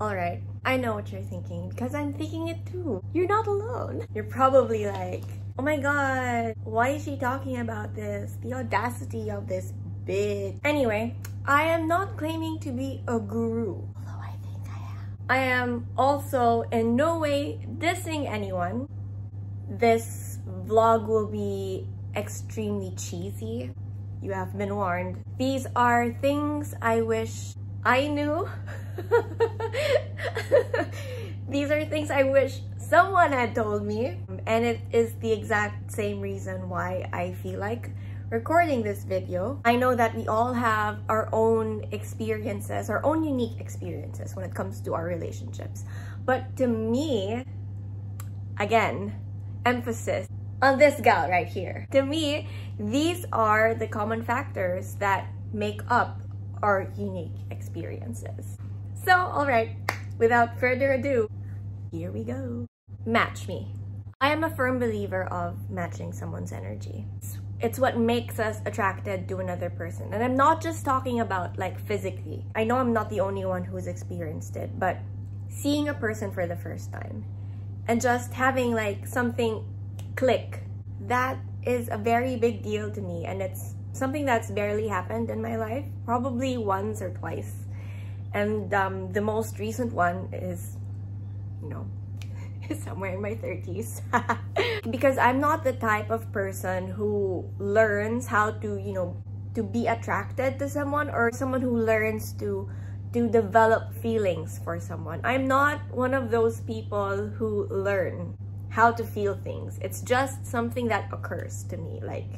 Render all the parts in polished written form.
Alright, I know what you're thinking because I'm thinking it too. You're not alone. You're probably like, oh my god, why is she talking about this? The audacity of this bitch. Anyway, I am not claiming to be a guru, although I think I am. I am also in no way dissing anyone. This vlog will be extremely cheesy. You have been warned. These are things I wish I knew. These are things I wish someone had told me, and it is the exact same reason why I feel like recording this video. I know that we all have our own experiences, our own unique experiences when it comes to our relationships, but to me, again, emphasis on this gal right here. To me, these are the common factors that make up our unique experiences. So, alright, without further ado, here we go. Match me. I am a firm believer of matching someone's energy. It's what makes us attracted to another person. And I'm not just talking about like physically. I know I'm not the only one who's experienced it, but seeing a person for the first time and just having like something click, that is a very big deal to me, and it's something that's barely happened in my life, probably once or twice. And the most recent one is, you know, somewhere in my 30s. Because I'm not the type of person who learns how to, you know, to be attracted to someone, or someone who learns to develop feelings for someone. I'm not one of those people who learn how to feel things. It's just something that occurs to me like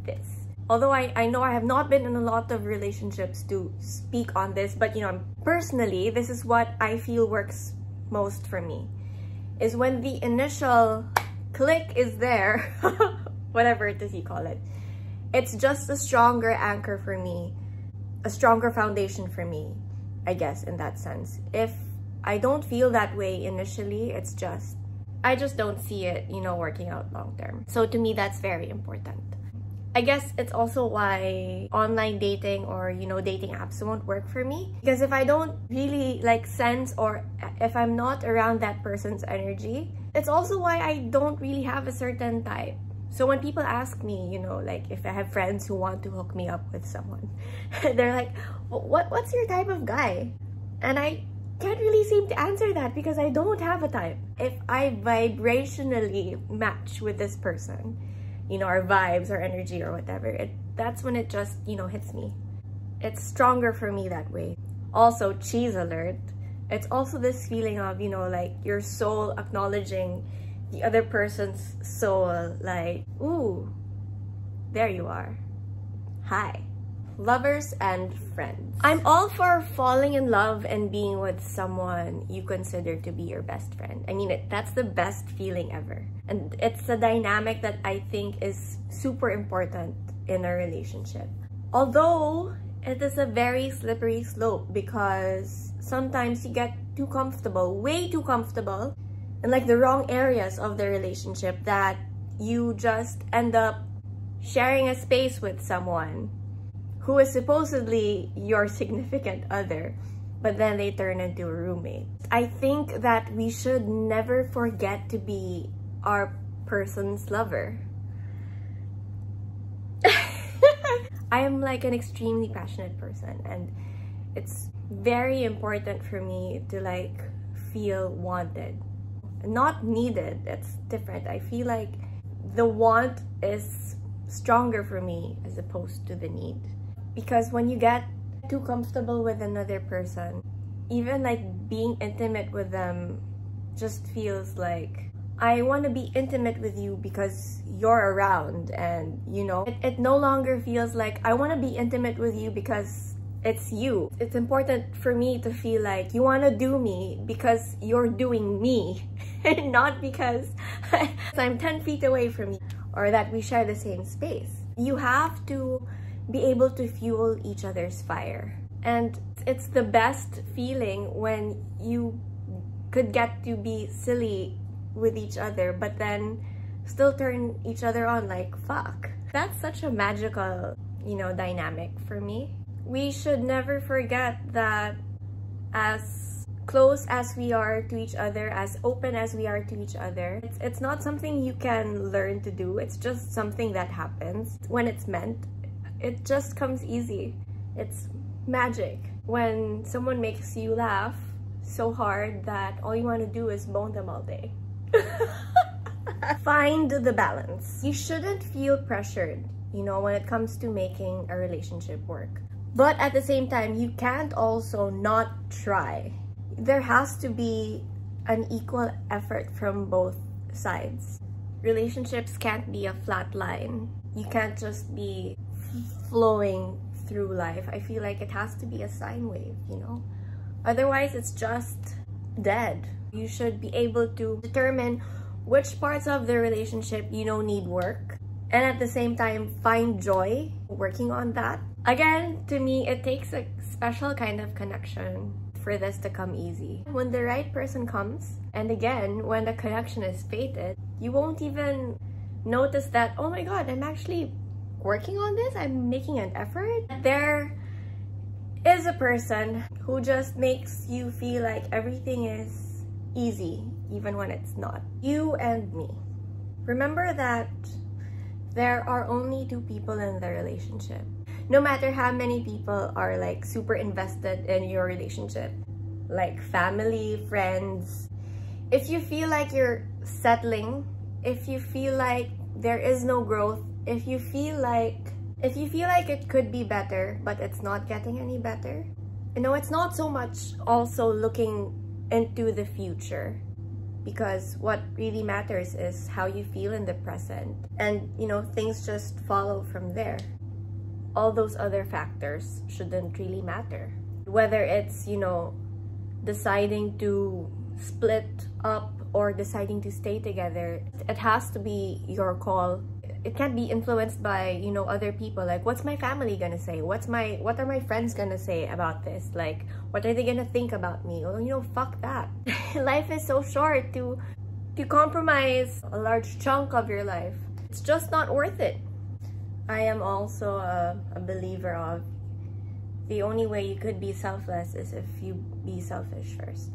this. Although I know I have not been in a lot of relationships to speak on this, but you know, personally, this is what I feel works most for me. Is when the initial click is there, whatever it is you call it, it's just a stronger anchor for me, a stronger foundation for me, I guess, in that sense. If I don't feel that way initially, it's just, I just don't see it, you know, working out long term. So to me, that's very important. I guess it's also why online dating or, you know, dating apps won't work for me. Because if I don't really like sense, or if I'm not around that person's energy, it's also why I don't really have a certain type. So when people ask me, you know, like if I have friends who want to hook me up with someone, they're like, what's your type of guy? And I can't really seem to answer that because I don't have a type. If I vibrationally match with this person, you know, our vibes, our energy, or whatever, that's when it just, you know, hits me. It's stronger for me that way. Also, cheese alert, it's also this feeling of, you know, like your soul acknowledging the other person's soul, like, ooh, there you are. Hi. Lovers and friends. I'm all for falling in love and being with someone you consider to be your best friend. I mean, that's the best feeling ever. And it's a dynamic that I think is super important in a relationship. Although, it is a very slippery slope because sometimes you get too comfortable, way too comfortable, in like the wrong areas of the relationship, that you just end up sharing a space with someone who is supposedly your significant other, but then they turn into a roommate. I think that we should never forget to be our person's lover. I am like an extremely passionate person, and it's very important for me to like feel wanted. Not needed, it's different. I feel like the want is stronger for me as opposed to the need. Because when you get too comfortable with another person, even like being intimate with them just feels like, I want to be intimate with you because you're around, and you know, it no longer feels like I want to be intimate with you because it's you. It's important for me to feel like you want to do me because you're doing me, and not because I'm 10 feet away from you or that we share the same space. You have to be able to fuel each other's fire. And It's the best feeling when you could get to be silly with each other, but then still turn each other on like fuck. That's such a magical, dynamic for me. We should never forget that as close as we are to each other, as open as we are to each other, it's not something you can learn to do. It's just something that happens. When it's meant, it just comes easy. It's magic. When someone makes you laugh so hard that all you want to do is bone them all day. Find the balance. You shouldn't feel pressured, when it comes to making a relationship work. But at the same time, you can't also not try. There has to be an equal effort from both sides. Relationships can't be a flat line. You can't just be flowing through life. I feel like it has to be a sine wave, Otherwise, it's just dead. You should be able to determine which parts of the relationship need work, and at the same time find joy working on that. Again, to me, it takes a special kind of connection for this to come easy. When the right person comes, and again, when the connection is fated, you won't even notice that, oh my god, I'm actually working on this, I'm making an effort. There is a person who just makes you feel like everything is easy, even when it's not. You and me. Remember that there are only two people in the relationship. No matter how many people are like super invested in your relationship, like family, friends, if you feel like you're settling, if you feel like there is no growth, if you feel like it could be better but it's not getting any better, it's not so much also looking into the future, because what really matters is how you feel in the present, and things just follow from there. All those other factors shouldn't really matter. Whether it's, deciding to split up or deciding to stay together, it has to be your call. It can't be influenced by, other people. Like, what's my family gonna say? What are my friends gonna say about this? Like, what are they gonna think about me? Well, fuck that. Life is so short to compromise a large chunk of your life. It's just not worth it. I am also a believer of the only way you could be selfless is if you be selfish first.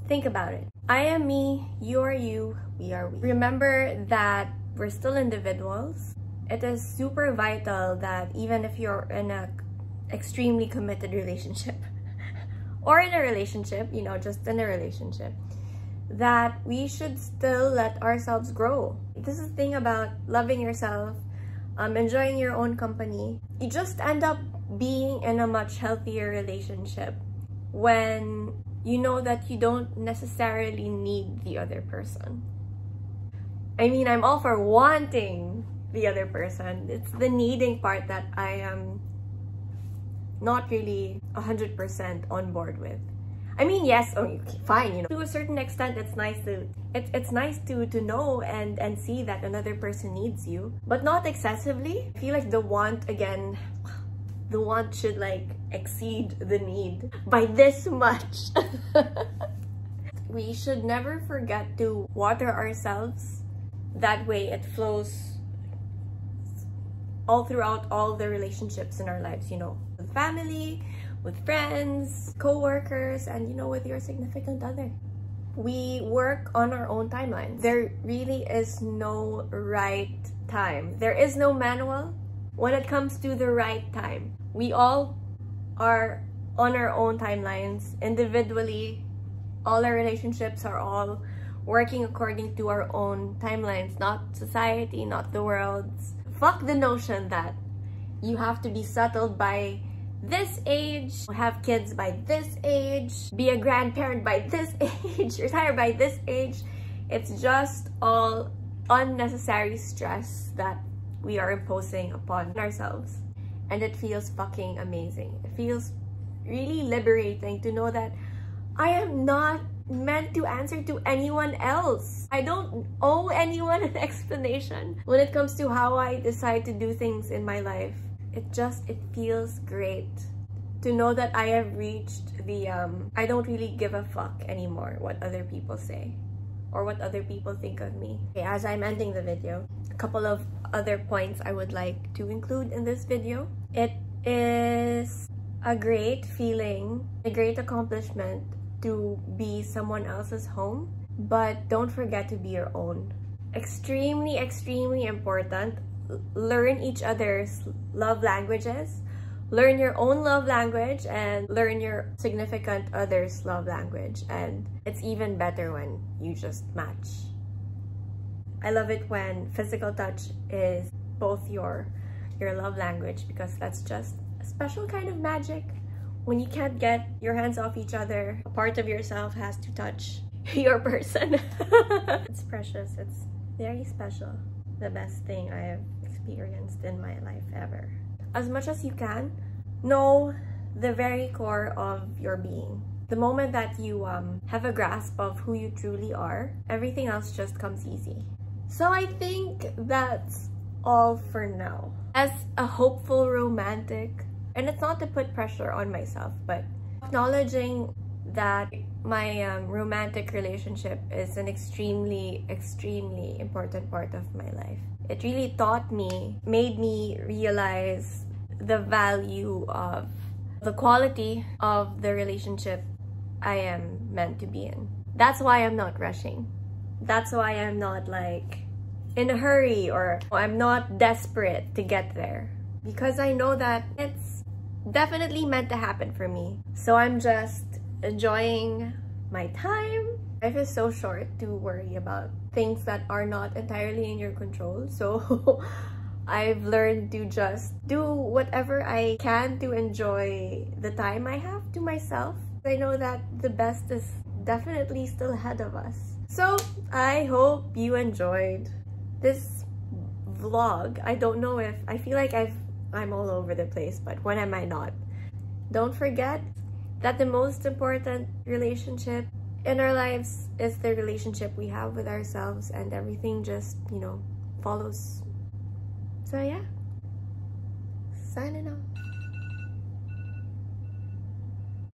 Think about it. I am me, you are you, we are we. Remember that we're still individuals. It is super vital that even if you're in an extremely committed relationship or in a relationship, just in a relationship, that we should still let ourselves grow. This is the thing about loving yourself, enjoying your own company. You just end up being in a much healthier relationship when you know that you don't necessarily need the other person. I mean, I'm all for wanting the other person. It's the needing part that I am not really 100% on board with. I mean, yes, okay, fine, to a certain extent, it's nice to know and see that another person needs you, but not excessively. I feel like the want should like exceed the need by this much. We should never forget to water ourselves. That way it flows all throughout all the relationships in our lives, with family, with friends, co-workers, and with your significant other. We work on our own timeline. There really is no right time. There is no manual when it comes to the right time. We all are on our own timelines individually. All our relationships are all working according to our own timelines, not society, not the world's. Fuck the notion that you have to be settled by this age, have kids by this age, be a grandparent by this age, retire by this age. It's just all unnecessary stress that we are imposing upon ourselves. And it feels fucking amazing. It feels really liberating to know that I am not meant to answer to anyone else. I don't owe anyone an explanation when it comes to how I decide to do things in my life. It feels great to know that I have reached the I don't really give a fuck anymore what other people say or what other people think of me. Okay, as I'm ending the video, a couple of other points I would like to include in this video. It is a great feeling, a great accomplishment to be someone else's home, but don't forget to be your own. Extremely, extremely important. Learn each other's love languages. Learn your own love language and learn your significant other's love language. And it's even better when you just match. I love it when physical touch is both your love language, because that's just a special kind of magic. When you can't get your hands off each other, a part of yourself has to touch your person. It's precious. It's very special. The best thing I have experienced in my life ever. As much as you can, know the very core of your being. The moment that you have a grasp of who you truly are, everything else just comes easy. So I think that's all for now. As a hopeful romantic, and it's not to put pressure on myself, but acknowledging that my romantic relationship is an extremely, extremely important part of my life. It really made me realize the value of the quality of the relationship I am meant to be in. That's why I'm not rushing. That's why I'm not like in a hurry, or I'm not desperate to get there, because I know that it's definitely meant to happen for me. So I'm just enjoying my time. Life is so short to worry about things that are not entirely in your control. So I've learned to just do whatever I can to enjoy the time I have to myself. I know that the best is definitely still ahead of us. So I hope you enjoyed this vlog. I don't know if I feel like I'm all over the place, but when am I not? Don't forget that the most important relationship in our lives is the relationship we have with ourselves, and everything just, follows. So yeah, signing off.